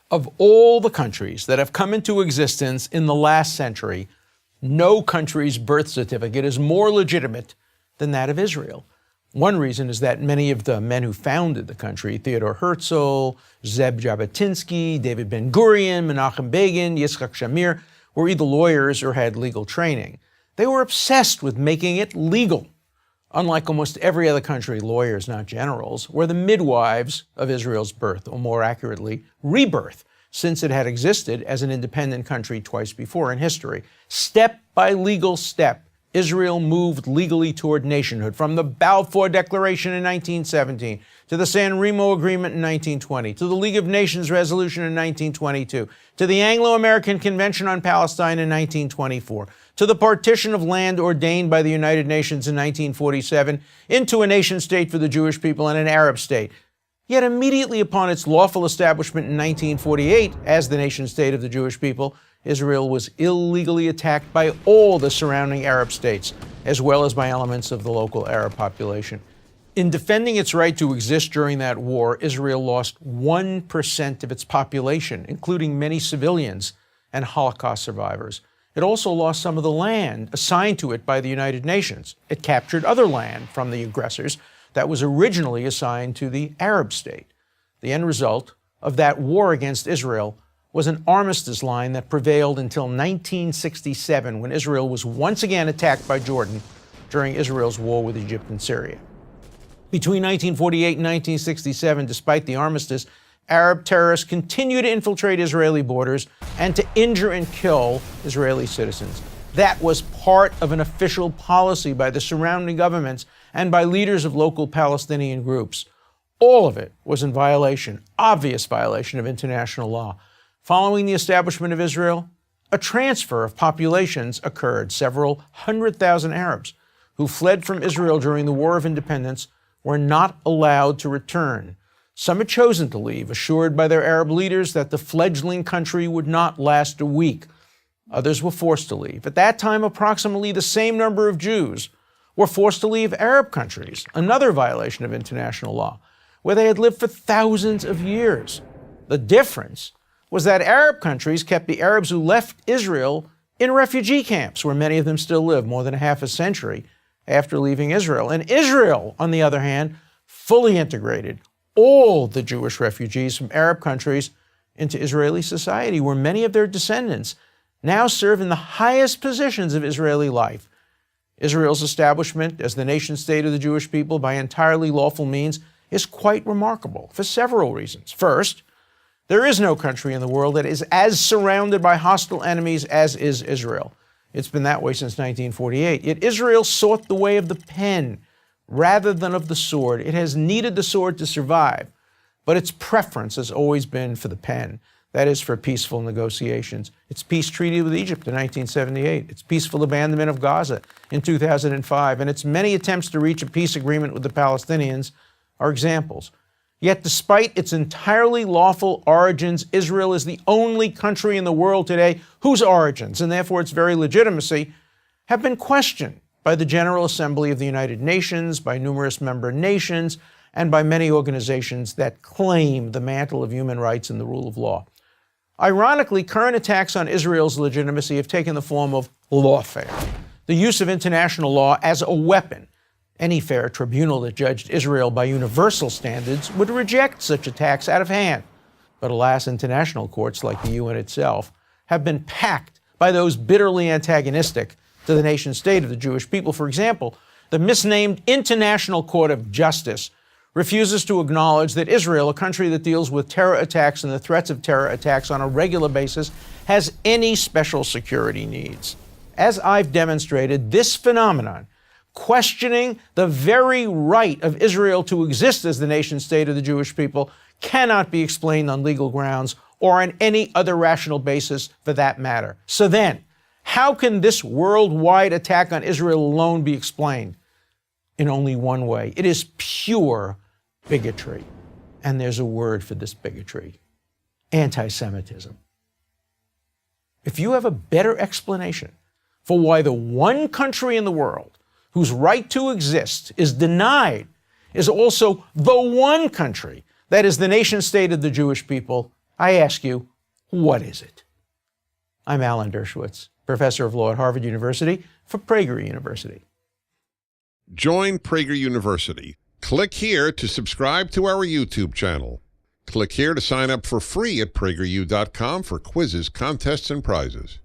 Of all the countries that have come into existence in the last century, no country's birth certificate is more legitimate than that of Israel. One reason is that many of the men who founded the country, Theodore Herzl, Zeb Jabotinsky, David Ben-Gurion, Menachem Begin, Yitzhak Shamir, were either lawyers or had legal training. They were obsessed with making it legal. Unlike almost every other country, lawyers, not generals, were the midwives of Israel's birth, or more accurately, rebirth, since it had existed as an independent country twice before in history. Step by legal step, Israel moved legally toward nationhood, from the Balfour Declaration in 1917 to the San Remo Agreement in 1920, to the League of Nations Resolution in 1922, to the Anglo-American Convention on Palestine in 1924, to the partition of land ordained by the United Nations in 1947 into a nation-state for the Jewish people and an Arab state. Yet immediately upon its lawful establishment in 1948 as the nation-state of the Jewish people, Israel was illegally attacked by all the surrounding Arab states, as well as by elements of the local Arab population. In defending its right to exist during that war, Israel lost 1% of its population, including many civilians and Holocaust survivors. It also lost some of the land assigned to it by the United Nations. It captured other land from the aggressors that was originally assigned to the Arab state. The end result of that war against Israel was an armistice line that prevailed until 1967, when Israel was once again attacked by Jordan during Israel's war with Egypt and Syria. Between 1948 and 1967, despite the armistice, Arab terrorists continued to infiltrate Israeli borders and to injure and kill Israeli citizens. That was part of an official policy by the surrounding governments and by leaders of local Palestinian groups. All of it was in violation, obvious violation of international law. Following the establishment of Israel, a transfer of populations occurred. Several 100,000 Arabs who fled from Israel during the War of Independence were not allowed to return. Some had chosen to leave, assured by their Arab leaders that the fledgling country would not last a week. Others were forced to leave. At that time, approximately the same number of Jews were forced to leave Arab countries, another violation of international law, where they had lived for thousands of years. The difference was that Arab countries kept the Arabs who left Israel in refugee camps, where many of them still live more than half a century after leaving Israel. And Israel, on the other hand, fully integrated all the Jewish refugees from Arab countries into Israeli society, where many of their descendants now serve in the highest positions of Israeli life. Israel's establishment as the nation-state of the Jewish people by entirely lawful means is quite remarkable for several reasons. First, there is no country in the world that is as surrounded by hostile enemies as is Israel. It's been that way since 1948. Yet Israel sought the way of the pen rather than of the sword. It has needed the sword to survive, but its preference has always been for the pen. That is, for peaceful negotiations. Its peace treaty with Egypt in 1978, its peaceful abandonment of Gaza in 2005, and its many attempts to reach a peace agreement with the Palestinians are examples. Yet despite its entirely lawful origins, Israel is the only country in the world today whose origins, and therefore its very legitimacy, have been questioned by the General Assembly of the United Nations, by numerous member nations, and by many organizations that claim the mantle of human rights and the rule of law. Ironically, current attacks on Israel's legitimacy have taken the form of lawfare, the use of international law as a weapon. Any fair tribunal that judged Israel by universal standards would reject such attacks out of hand. But alas, international courts, like the UN itself, have been packed by those bitterly antagonistic to the nation-state of the Jewish people. For example, the misnamed International Court of Justice refuses to acknowledge that Israel, a country that deals with terror attacks and the threats of terror attacks on a regular basis, has any special security needs. As I've demonstrated, this phenomenon, questioning the very right of Israel to exist as the nation-state of the Jewish people, cannot be explained on legal grounds or on any other rational basis for that matter. So then, how can this worldwide attack on Israel alone be explained? In only one way. It is pure bigotry. And there's a word for this bigotry: anti-Semitism. If you have a better explanation for why the one country in the world whose right to exist is denied is also the one country that is the nation-state of the Jewish people, I ask you, what is it? I'm Alan Dershowitz, professor of law at Harvard University for Prager University. Join Prager University. Click here to subscribe to our YouTube channel. Click here to sign up for free at prageru.com for quizzes, contests, and prizes.